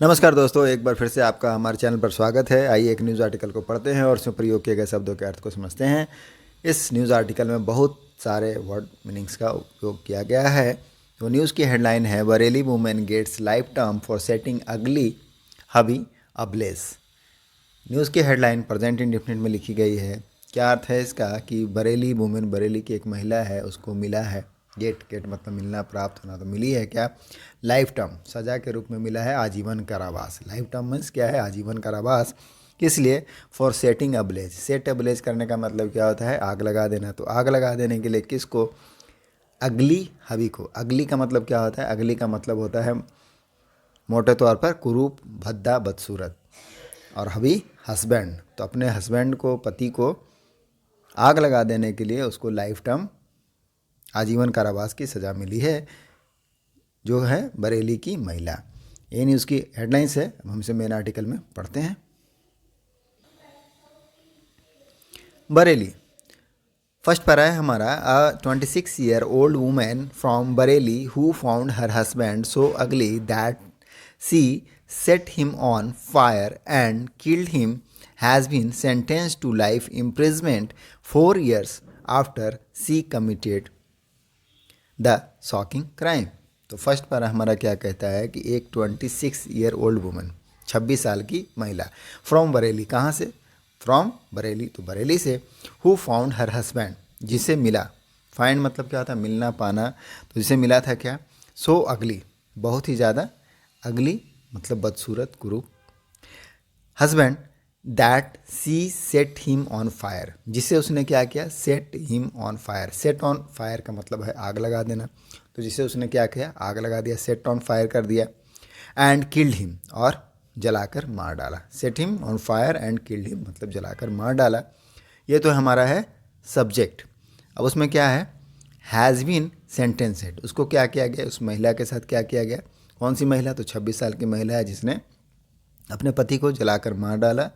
नमस्कार दोस्तों, एक बार फिर से आपका हमारे चैनल पर स्वागत है। आइए एक न्यूज़ आर्टिकल को पढ़ते हैं और उसमें प्रयोग किए गए शब्दों के अर्थ को समझते हैं। इस न्यूज़ आर्टिकल में बहुत सारे वर्ड मीनिंग्स का उपयोग किया गया है। तो न्यूज़ की हेडलाइन है, Bareilly women gets life term for setting ugly hubby ablaze. News की हेडलाइन प्रेजेंट इंडेफिनिट में लिखी गई है। क्या अर्थ है इसका कि बरेली वुमेन, बरेली की एक महिला है, उसको मिला है गेट मतलब मिलना, प्राप्त होना, तो मिली है क्या? लाइफ टर्म, सजा के रूप में मिला है आजीवन कारावास। लाइफ टर्म मीन्स क्या है? आजीवन कारावास। किस लिए? For setting ablaze. Set ablaze करने का मतलब क्या होता है? आग लगा देना। तो आग लगा देने के लिए किसको? अगली हबी को। अगली का मतलब क्या होता है? अगली का मतलब होता है मोटे तौर पर कुरूप, भद्दा, बदसूरत। और हबी हस्बैंड, तो अपने हस्बैंड को, पति को आग लगा देने के लिए उसको लाइफ टर्म, आजीवन कारावास की सज़ा मिली है, जो है बरेली की महिला। ये न्यूज़ की हेडलाइंस है। अब हमसे मेन आर्टिकल में पढ़ते हैं। बरेली, फर्स्ट पर है हमारा, अ 26-year-old woman from Bareilly who found her husband so ugly that she set him on fire and killed him has been sentenced to life imprisonment 4 years after she committed the shocking crime. तो first पर हमारा क्या कहता है कि एक 26-year-old woman, 26 साल की महिला, फ्रॉम बरेली, कहाँ से? फ्रॉम बरेली, तो बरेली से, हु फाउंड हर हस्बैंड, जिसे मिला। फाइंड मतलब क्या होता है? मिलना, पाना। तो जिसे मिला था क्या? सो अगली, बहुत ही ज़्यादा। अगली मतलब बदसूरत, कुरूप। Husband, that she set him on fire, जिसे उसने क्या किया? Set him on fire. Set on fire का मतलब है आग लगा देना। तो जिसे उसने क्या किया? आग लगा दिया, सेट ऑन फायर कर दिया। एंड किल्ड हिम, और जलाकर मार डाला। Set him on fire and killed him मतलब जलाकर मार डाला। ये तो हमारा है सब्जेक्ट। अब उसमें क्या है? हैज़ बीन सेंटेंसेड, उसको क्या किया गया? उस महिला के साथ क्या किया गया? कौन सी महिला? तो 26 साल की महिला है जिसने अपने पति को जलाकर मार डाला,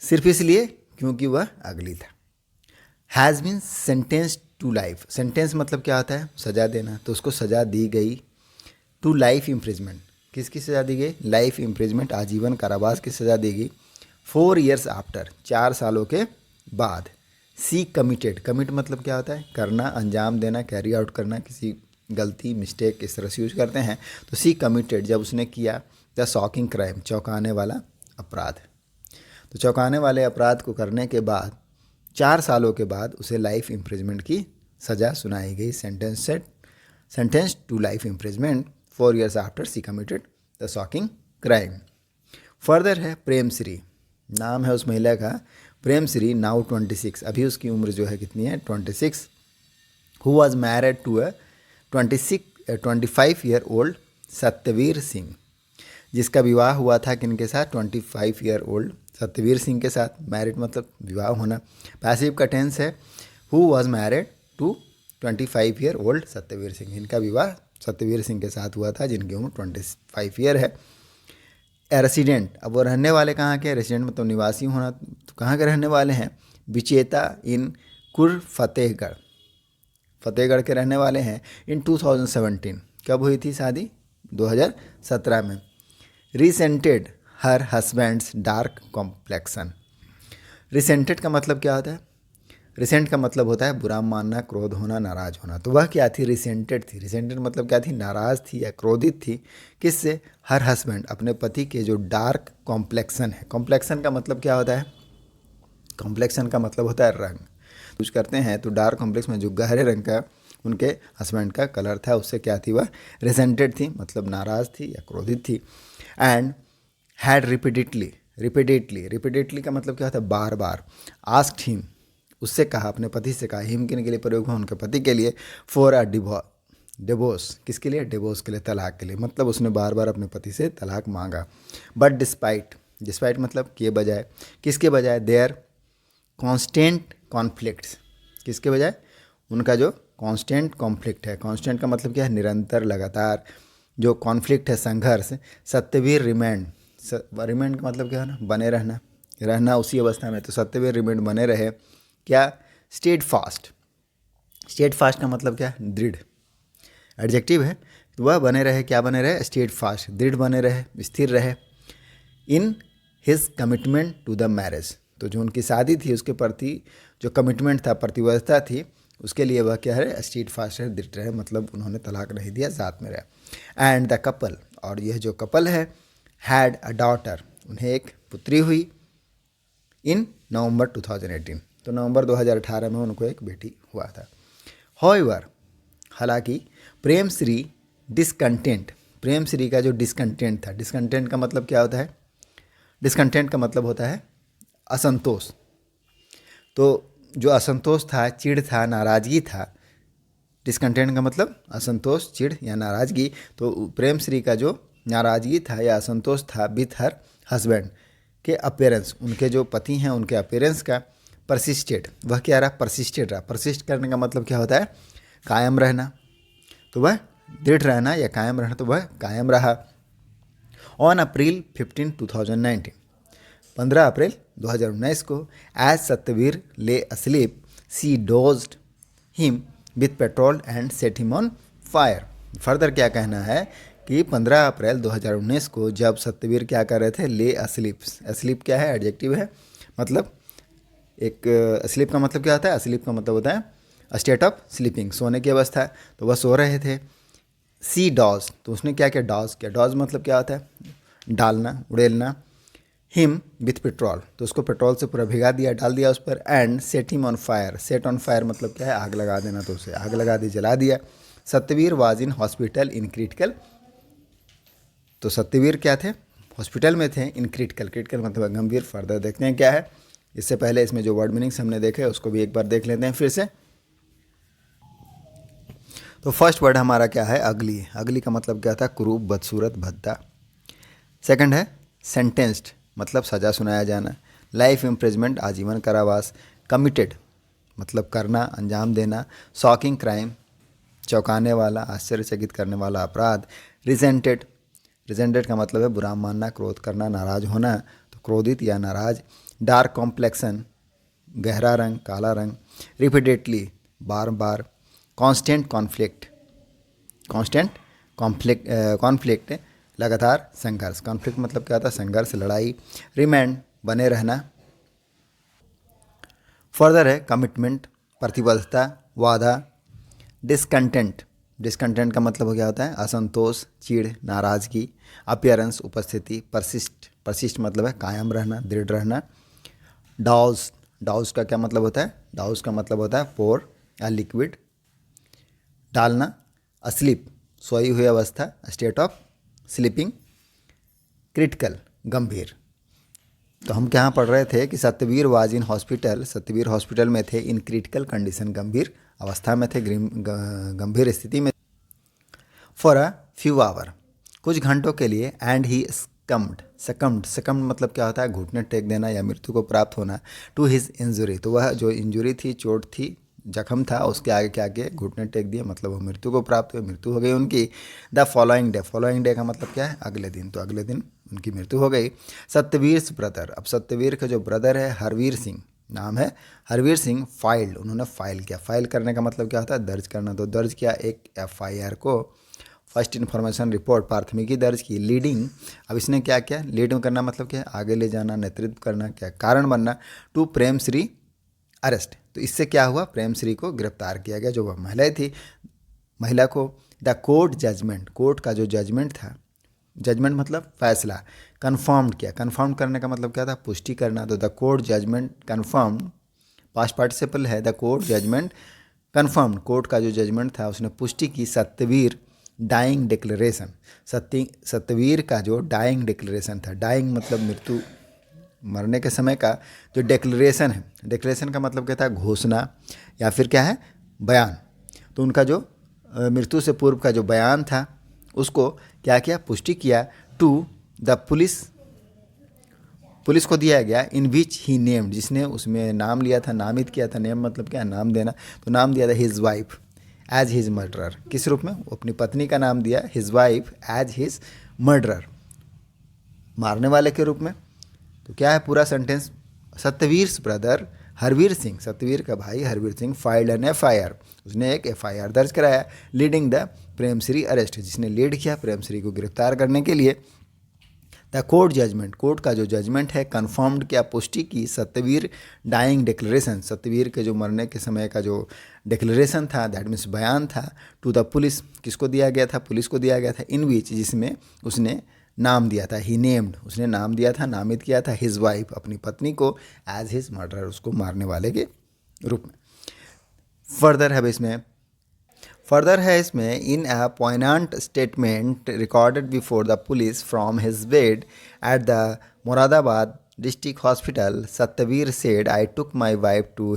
सिर्फ इसलिए क्योंकि वह अगली था। Has been sentenced to life, sentence मतलब क्या होता है? सजा देना। तो उसको सजा दी गई टू लाइफ इम्प्रिजमेंट। किसकी सजा दी गई? लाइफ इम्प्रिजमेंट, आजीवन कारावास की सजा दी गई। 4 years आफ्टर, 4 सालों के बाद। सी कमिटेड, कमिट मतलब क्या होता है? करना, अंजाम देना, कैरी आउट करना, किसी गलती, मिस्टेक इस तरह से यूज करते हैं। तो सी कमिटेड, जब उसने किया द शॉकिंग क्राइम, चौंकाने वाला अपराध। तो चौंकाने वाले अपराध को करने के बाद 4 सालों के बाद उसे लाइफ इम्प्रिजमेंट की सज़ा सुनाई गई। Sentence to life imprisonment 4 years after she committed the shocking crime. Further है प्रेमश्री, नाम है उस महिला का प्रेमश्री, नाउ 26, अभी उसकी उम्र जो है कितनी है? 26। Who was married to a 25-year-old Satyavir Singh, जिसका विवाह हुआ था किनके साथ? 25-year-old सत्यवीर सिंह के साथ। मैरिड मतलब विवाह होना। पैसिव का टेंस है who was married to 25-year-old Satyavir Singh, इनका विवाह सत्यवीर सिंह के साथ हुआ था जिनकी उम्र 25 ईयर है। रेसिडेंट, अब वो रहने वाले कहाँ के? रेसिडेंट मतलब निवासी होना। तो कहाँ के रहने वाले हैं? विचेता इन कुर फतेहगढ़, फतेहगढ़ के रहने वाले हैं। इन 2017, कब हुई थी शादी? 2017 में। Resented her husband's dark complexion. Resented का मतलब क्या होता है? रिसेंट का मतलब होता है बुरा मानना, क्रोध होना, नाराज होना। तो वह क्या थी? रिसेंटेड थी। रिसेंटेड मतलब क्या थी? नाराज थी या क्रोधित थी। किससे? हर हस्बैंड, अपने पति के जो डार्क कॉम्प्लेक्सन है। कॉम्प्लेक्सन का मतलब क्या होता है? कॉम्प्लेक्सन का मतलब होता है रंग। यूज करते हैं तो डार्क कॉम्प्लेक्स में जो गहरे रंग का उनके हस्बैंड का कलर था, उससे क्या थी? वह रिसेंटेड थी, मतलब नाराज थी या क्रोधित थी। एंड हैड रिपीटेडली, रिपीटेडली का मतलब क्या होता है? बार बार। आस्क्ड हिम, उससे कहा, अपने पति से कहा। हिम किन के लिए प्रयोग हुआ? उनके पति के लिए। फॉर अ डिवोर्स, किसके लिए? डिवोर्स के लिए, तलाक के लिए। मतलब उसने बार बार अपने पति से तलाक मांगा। बट डिस्पाइट मतलब के बजाय, किसके बजाय? देयर कॉन्स्टेंट कॉन्फ्लिक्ट्स, किसके बजाय? उनका जो कॉन्स्टेंट कॉन्फ्लिक्ट है। कॉन्स्टेंट का मतलब क्या है? निरंतर, लगातार जो कॉन्फ्लिक्ट है, संघर्ष। सत्यवीर रिमेंड, रिमेंड का मतलब क्या है ना? बने रहना, रहना उसी अवस्था में। तो सत्यवीर रिमेंड बने रहे। क्या? स्टेड फास्ट, स्टेड फास्ट का मतलब क्या है? दृढ़। एडजेक्टिव है। तो वह बने रहे, क्या बने रहे, स्टेड फास्ट, दृढ़ बने रहे, स्थिर रहे, in his commitment to the marriage, तो जो उनकी शादी थी उसके प्रति जो कमिटमेंट था, प्रतिबद्धता थी, उसके लिए वह क्या है, स्टेड फास्ट है, दृढ़ रहे, मतलब उन्होंने तलाक नहीं दिया, साथ में रहे। एंड द कपल, और यह जो कपल है, हैड अ डॉटर, उन्हें एक पुत्री हुई, इन नवंबर 2018, तो नवंबर 2018 में उनको एक बेटी हुआ था। हाउएवर, हालांकि प्रेम श्री डिसकंटेंट, प्रेम श्री का जो डिसकंटेंट था, डिसकंटेंट का मतलब क्या होता है, डिसकंटेंट का मतलब होता है असंतोष, तो जो असंतोष था, चिढ़ था, नाराज़गी था, डिसकंटेंट का मतलब असंतोष, चिढ़ या नाराज़गी, तो प्रेम श्री का जो नाराज़गी था या असंतोष था विथ हर हस्बैंड के अपीयरेंस, उनके जो पति हैं उनके अपीयरेंस का, परसिस्टेड, वह क्या रहा, परसिस्टेड रहा। परसिस्ट करने का मतलब क्या होता है, कायम रहना, तो वह दृढ़ रहना या कायम रहना, तो वह कायम रहा। ऑन अप्रैल 15, 2019, 15 अप्रैल 2019 को, as Satyavir lay asleep she doused him with petrol and set him on fire. Further क्या कहना है कि 15 अप्रैल 2019 को जब सत्यवीर क्या कर रहे थे, ले अस्लीप, अस्लीप क्या है, एडजेक्टिव है, मतलब एक अस्लीप का मतलब क्या होता है, अस्लीप का मतलब होता है स्टेट ऑफ स्लीपिंग, सोने की अवस्था, तो वह सो रहे थे। सी डॉज, तो उसने क्या किया, डॉज किया, डॉज मतलब क्या होता है, डालना, उड़ेलना। हिम विथ पेट्रोल, तो उसको पेट्रोल से पूरा भिगा दिया, डाल दिया उस पर। And set him on fire, set on fire मतलब क्या है, आग लगा देना, तो उसे आग लगा दी, जला दिया। Satyavir was in hospital in critical, तो सत्यवीर क्या थे, हॉस्पिटल में थे, इन क्रिटिकल, क्रिटिकल मतलब गंभीर। फर्दर देखते हैं क्या है, इससे पहले इसमें जो वर्ड मीनिंग्स हमने देखे उसको भी एक बार देख लेते हैं फिर से। तो फर्स्ट वर्ड हमारा क्या है, अगली, अगली का मतलब क्या था, कुरूप, बदसूरत, भद्दा। सेकंड है सेंटेंस्ड, मतलब सजा सुनाया जाना। लाइफ इम्प्रिजमेंट, आजीवन कारावास। कमिटेड मतलब करना, अंजाम देना। शॉकिंग क्राइम, चौंकाने वाला, आश्चर्यचकित करने वाला अपराध। रिजेंटेड, रिजेंटेड का मतलब है बुरा मानना, क्रोध करना, नाराज होना, तो क्रोधित या नाराज। डार्क कॉम्प्लेक्सन, गहरा रंग, काला रंग। रिपीटेडली, बार बार। कांस्टेंट कॉन्फ्लिक्ट, कांस्टेंट कॉन्फ्लिक्ट लगातार संघर्ष, कॉन्फ्लिक्ट मतलब क्या होता है, संघर्ष, लड़ाई। रिमांड बने रहना। फर्दर है कमिटमेंट, प्रतिबद्धता, वादा। डिसकंटेंट, डिसकंटेंट का मतलब क्या होता है, असंतोष, चिढ़, नाराज़गी। अपीयरेंस उपस्थिति। परसिस्ट, परसिस्ट मतलब है कायम रहना, दृढ़ रहना। डाउज, डाउज का क्या मतलब होता है, डाउज का मतलब होता है पोर या लिक्विड। डालना। अस्लीप, सोई हुई अवस्था, स्टेट ऑफ स्लीपिंग। क्रिटिकल, गंभीर। तो हम क्या पढ़ रहे थे कि Satyavir was in hospital, Satyavir hospital में थे, इन क्रिटिकल कंडीशन, गंभीर अवस्था में थे, गंभीर स्थिति में, फॉर अ फ्यू आवर, कुछ घंटों के लिए। And he succumbed, succumbed, succumbed मतलब क्या होता है, घुटने टेक देना या मृत्यु को प्राप्त होना। टू हिज इंजुरी, तो वह जो इंजुरी थी, चोट थी, जख्म था, उसके आगे क्या आगे घुटने टेक दिए, मतलब वो मृत्यु को प्राप्त हुए, मृत्यु हो गई उनकी। The following day, following day का मतलब क्या है, अगले दिन, तो अगले दिन उनकी मृत्यु हो गई। सत्यवीर ब्रदर, अब सत्यवीर का जो ब्रदर है हरवीर सिंह, नाम है हरवीर सिंह, फाइल्ड, उन्होंने फाइल किया। फाइल करने का मतलब क्या होता है, दर्ज करना, तो दर्ज किया एक FIR को, फर्स्ट इन्फॉर्मेशन रिपोर्ट, प्राथमिकी दर्ज की। लीडिंग, अब इसने क्या किया, लीडिंग करना मतलब क्या है, आगे ले जाना, नेतृत्व करना, क्या कारण बनना। टू प्रेम श्री अरेस्ट, तो इससे क्या हुआ, प्रेम श्री को गिरफ्तार किया गया, जो वह महिला थी, महिला को। द कोर्ट जजमेंट, कोर्ट का जो जजमेंट था, जजमेंट मतलब फैसला, कन्फर्म्ड किया, कन्फर्म करने का मतलब क्या था, पुष्टि करना, तो the court judgment confirmed, past participle है, the court judgment confirmed, court का जो जजमेंट था उसने पुष्टि की। सत्यवीर डाइंग डिक्लेरेशन, सत्यवीर का जो डाइंग डिक्लेरेशन था, डाइंग मतलब मृत्यु, मरने के समय का जो डिक्लेरेशन है, डिक्लेरेशन का मतलब क्या था, घोषणा या फिर क्या है, बयान। तो उनका जो मृत्यु से पूर्व का जो बयान था उसको क्या किया, पुष्टि किया। टू द पुलिस, पुलिस को दिया गया। इन विच ही नेम्ड, जिसने उसमें नाम लिया था, नामित किया था, नेम मतलब क्या, नाम देना, तो नाम दिया था his wife as his murderer, किस रूप में, वो अपनी पत्नी का नाम दिया, his wife as his murderer, मारने वाले के रूप में। तो क्या है पूरा सेंटेंस, सत्यवीर ब्रदर हरवीर सिंह, सत्यवीर का भाई Harvir Singh, filed an FIR, उसने एक FIR दर्ज कराया। लीडिंग द प्रेमश्री अरेस्ट, जिसने लीड किया प्रेमश्री को गिरफ्तार करने के लिए। द कोर्ट जजमेंट, कोर्ट का जो जजमेंट है, कन्फर्म्ड किया, पुष्टि की सत्यवीर डाइंग डिक्लेरेशन, सत्यवीर के जो मरने के समय का जो डिक्लेरेशन था, दैट मीन्स बयान था, टू द पुलिस, किसको दिया गया था, पुलिस को दिया गया था, इन विच, जिसमें उसने नाम दिया था, ही नेम्ड, उसने नाम दिया था, नामित किया था, हिज वाइफ, अपनी पत्नी को, एज हिज मर्डरर, उसको मारने वाले के रूप में। फर्दर है इसमें in a poignant statement recorded before the police from his bed at the Moradabad district hospital, Satyavir said, I took my wife to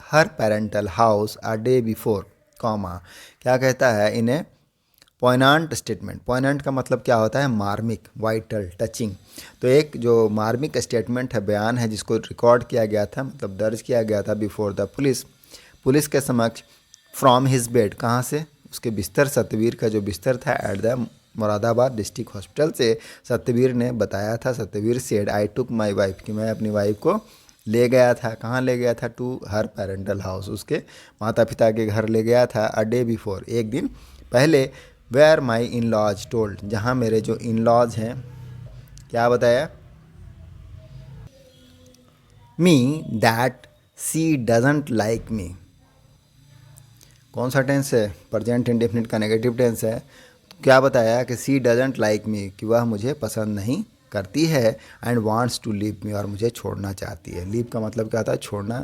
her parental house a day before, comma, क्या कहता है इन्हें, पोइनेंट स्टेटमेंट, पोइनेंट का मतलब क्या होता है, मार्मिक, वाइटल, टचिंग। तो एक जो मार्मिक स्टेटमेंट है, बयान है, जिसको रिकॉर्ड किया गया था, मतलब दर्ज किया गया था बिफोर द पुलिस, पुलिस के समक्ष, फ्रॉम हिज बेड, कहाँ से, उसके बिस्तर, सत्यवीर का जो बिस्तर था, at the Moradabad district hospital से सत्यवीर ने बताया था, Satyavir said, I took my wife, कि मैं अपनी वाइफ को ले गया था, कहाँ ले गया था, टू हर पेरेंटल हाउस, उसके माता पिता के घर ले गया था, अ डे बिफोर, एक दिन पहले, where my in laws told, जहाँ मेरे जो इन लॉज हैं, क्या बताया, me that she doesn't like me, कौन सा टेंस है, प्रेजेंट इंडेफिनिट का नेगेटिव टेंस है, क्या बताया कि सी डजंट लाइक मी, कि वह मुझे पसंद नहीं करती है, and wants to leave me, और मुझे छोड़ना चाहती है, लीव का मतलब क्या होता है, छोड़ना,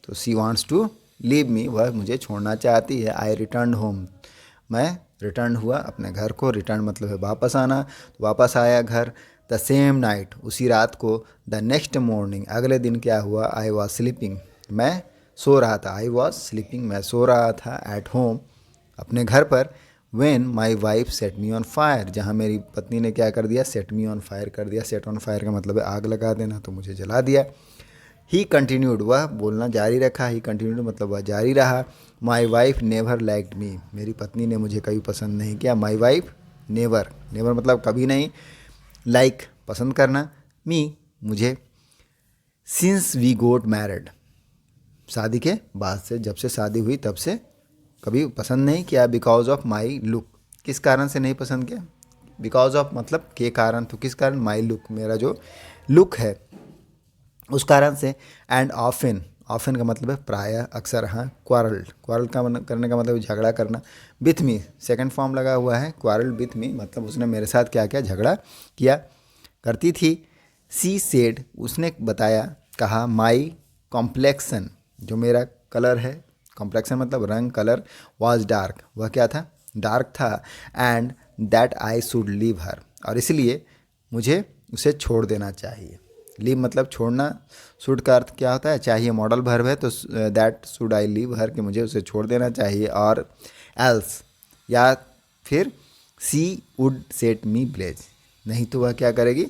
तो she wants to leave me, वह मुझे छोड़ना चाहती है, आई रिटर्न होम, मैं रिटर्न हुआ अपने घर को, रिटर्न मतलब है वापस आना, तो वापस आया घर, द सेम नाइट, उसी रात को, द नेक्स्ट मॉर्निंग, अगले दिन क्या हुआ, आई वॉज स्लीपिंग, मैं सो रहा था, आई वॉज स्लीपिंग, मैं सो रहा था, एट होम, अपने घर पर, when my wife set me on fire, जहाँ मेरी पत्नी ने क्या कर दिया, सेट मी ऑन फायर कर दिया, सेट ऑन फायर का मतलब है आग लगा देना, तो मुझे जला दिया। ही कंटिन्यूड, वह बोलना जारी रखा, ही कंटिन्यूड मतलब वह जारी रहा, माई वाइफ नेवर लाइक्ड मी, मेरी पत्नी ने मुझे कभी पसंद नहीं किया, माई वाइफ नेवर, नेवर मतलब कभी नहीं, लाइक पसंद करना, मी मुझे, सिंस वी गोट मैरिड, शादी के बाद से, जब से शादी हुई तब से कभी पसंद नहीं किया, बिकॉज ऑफ माई लुक, किस कारण से नहीं पसंद किया, बिकॉज ऑफ मतलब के कारण, तो किस कारण, माई लुक, मेरा जो लुक है उस कारण से, एंड ऑफन, ऑफन का मतलब है प्राय, अक्सर, हाँ, क्वारल, क्वारल का करने का मतलब झगड़ा करना, विथ मी, सेकंड फॉर्म लगा हुआ है, क्वारल विथ मी मतलब उसने मेरे साथ क्या किया, झगड़ा किया करती थी, सी सेड, उसने बताया, कहा, माई कॉम्प्लेक्सन, जो मेरा कलर है, कॉम्प्लेक्सन मतलब रंग, कलर, वाज डार्क, वह क्या था, डार्क था, and that I should leave her, और इसलिए मुझे उसे छोड़ देना चाहिए, लीव मतलब छोड़ना, शुड का अर्थ क्या होता है, चाहिए, मॉडल वर्ब है, तो that should I leave her, कि मुझे उसे छोड़ देना चाहिए, और एल्स, या फिर she would set me blaze, नहीं तो वह क्या करेगी,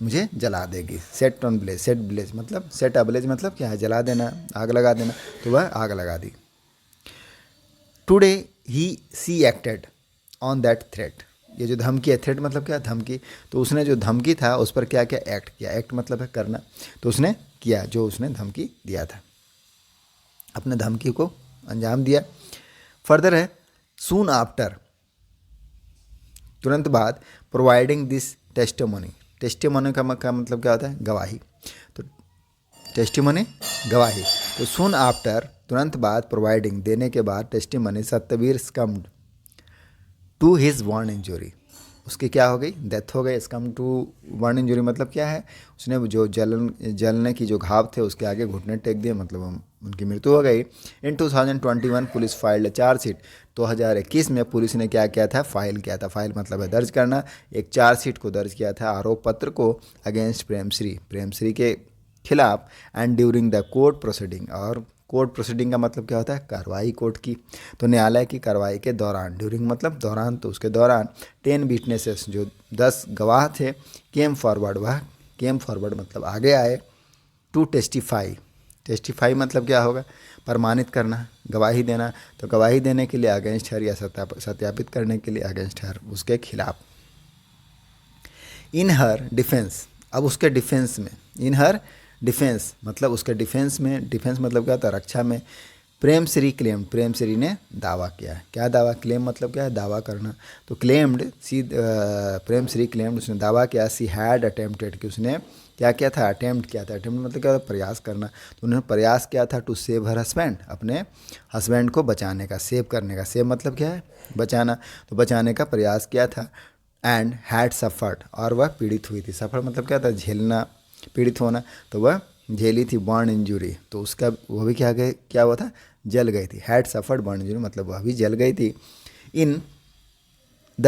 मुझे जला देगी, set on blaze, set blaze मतलब, सेट अब्लेज मतलब क्या है, जला देना, आग लगा देना, तो वह आग लगा दी। Today he see acted on that threat, ये जो धमकी है, थ्रेट मतलब क्या, धमकी, तो उसने जो धमकी था उस पर क्या क्या एक्ट किया, एक्ट मतलब है करना, तो उसने किया जो उसने धमकी दिया था, अपने धमकी को अंजाम दिया। फर्दर है, सून आफ्टर, तुरंत बाद, प्रोवाइडिंग दिस टेस्टिमोनी, टेस्टिमोनी का मतलब क्या होता है, गवाही, तो टेस्टिमोनी गवाही, तो सून आफ्टर तुरंत बाद, प्रोवाइडिंग देने के बाद, testimony, Satyavir succumbed to his own injury, उसकी क्या हो गई, डेथ हो गई, स्कम टू वन इंजुरी मतलब क्या है, उसने जो जलने की जो घाव थे उसके आगे घुटने टेक दिए, मतलब उनकी मृत्यु हो गई। इन 2021 पुलिस फाइल्ड चार्जशीट, 2021 में पुलिस ने क्या किया था, फाइल किया था, फाइल मतलब है दर्ज करना, एक चार्जशीट को दर्ज किया था, आरोप पत्र को, अगेंस्ट प्रेमश्री के खिलाफ, and during the court proceeding, और कोर्ट प्रोसीडिंग का मतलब क्या होता है, कार्रवाई कोर्ट की, तो न्यायालय की कार्रवाई के दौरान, ड्यूरिंग मतलब दौरान, तो उसके दौरान 10 विटनेसेस, जो 10 गवाह थे, केम फॉरवर्ड, वह केम फॉरवर्ड मतलब आगे आए, टू टेस्टिफाई, टेस्टिफाई मतलब क्या होगा, प्रमाणित करना, गवाही देना, तो गवाही देने के लिए अगेंस्ट हर, या सत्यापित करने के लिए अगेंस्ट हर, उसके खिलाफ। इन हर डिफेंस, अब उसके डिफेंस में, इन हर डिफेंस मतलब उसके डिफेंस में, डिफेंस मतलब क्या होता है, रक्षा में, प्रेमश्री क्लेम्ड, प्रेमश्री ने दावा किया। क्या दावा? क्लेम मतलब क्या है? दावा करना। तो क्लेम्ड प्रेमश्री क्लेम्ड, उसने दावा किया, सी हैड अटेम्प्टेड, कि उसने क्या किया था? अटेम्प्ट किया था। अटेम्प्ट मतलब क्या था? प्रयास करना। तो उन्होंने प्रयास किया था टू सेव हर हस्बैंड, अपने हस्बैंड को बचाने का, सेव करने का। सेव मतलब क्या है? बचाना। तो बचाने का प्रयास किया था। एंड हैड सफर्ड, और वह पीड़ित हुई थी। सफर मतलब क्या था? झेलना, पीड़ित होना। तो वह झेली थी बर्न इंजुरी, तो उसका वह भी क्या हुआ था? जल गई थी। हैड सफर्ड बर्न इंजुरी मतलब वह भी जल गई थी। इन द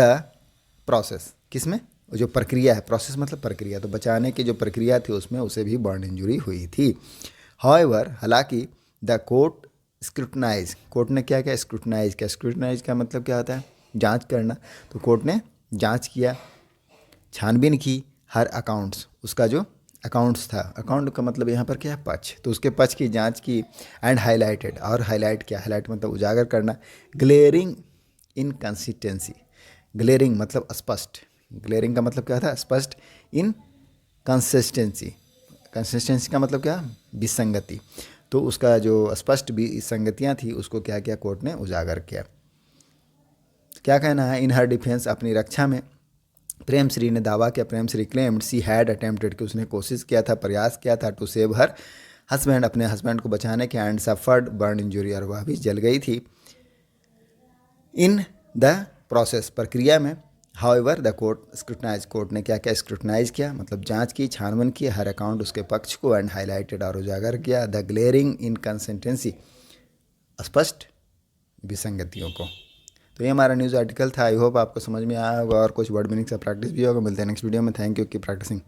प्रोसेस, किसमें? जो प्रक्रिया है, प्रोसेस मतलब प्रक्रिया, तो बचाने की जो प्रक्रिया थी उसमें उसे भी बर्न इंजुरी हुई थी। हाउएवर, हालांकि द कोर्ट स्क्रूटनाइज, कोर्ट ने क्या किया? स्क्रूटनाइज किया। स्क्रूटनाइज का मतलब क्या होता है? जांच करना। तो कोर्ट ने जांच किया, छानबीन की, हर अकाउंट्स, उसका जो अकाउंट्स था, अकाउंट का मतलब यहाँ पर क्या है? पक्ष, तो उसके पक्ष की जांच की। एंड हाईलाइटेड, और हाईलाइट किया, हाईलाइट मतलब उजागर करना, ग्लेयरिंग इनकंसिस्टेंसी, ग्लेयरिंग मतलब स्पष्ट, ग्लेयरिंग का मतलब क्या था? स्पष्ट, इन कंसिस्टेंसी, कंसिस्टेंसी का मतलब क्या? विसंगति। तो उसका जो स्पष्ट विसंगतियाँ थी उसको क्या किया? कोर्ट ने उजागर किया। क्या कहना है? इन हर डिफेंस, अपनी रक्षा में, प्रेमश्री ने दावा किया, प्रेमश्री क्लेम्ड सी हैड अटेम्प्टेड, कि उसने कोशिश किया था, प्रयास किया था, टू सेव हर हस्बैंड, अपने हस्बैंड को बचाने के, एंड सफर्ड बर्न इंजुरी, और वह भी जल गई थी। इन द प्रोसेस, प्रक्रिया में, however the court scrutinise, court ने क्या क्या? स्क्रूटनाइज किया मतलब जांच की, छानबीन की, हर अकाउंट, उसके पक्ष को, एंड हाईलाइटेड, और उजागर किया, द ग्लेयरिंग इनकंसिस्टेंसी, स्पष्ट विसंगतियों को। तो ये हमारा न्यूज़ आर्टिकल था। आई होप आपको समझ में आया होगा और कुछ वर्ड मीनिंग से प्रैक्टिस भी होगा। मिलते हैं नेक्स्ट वीडियो में। थैंक यू, की प्रैक्टिसिंग।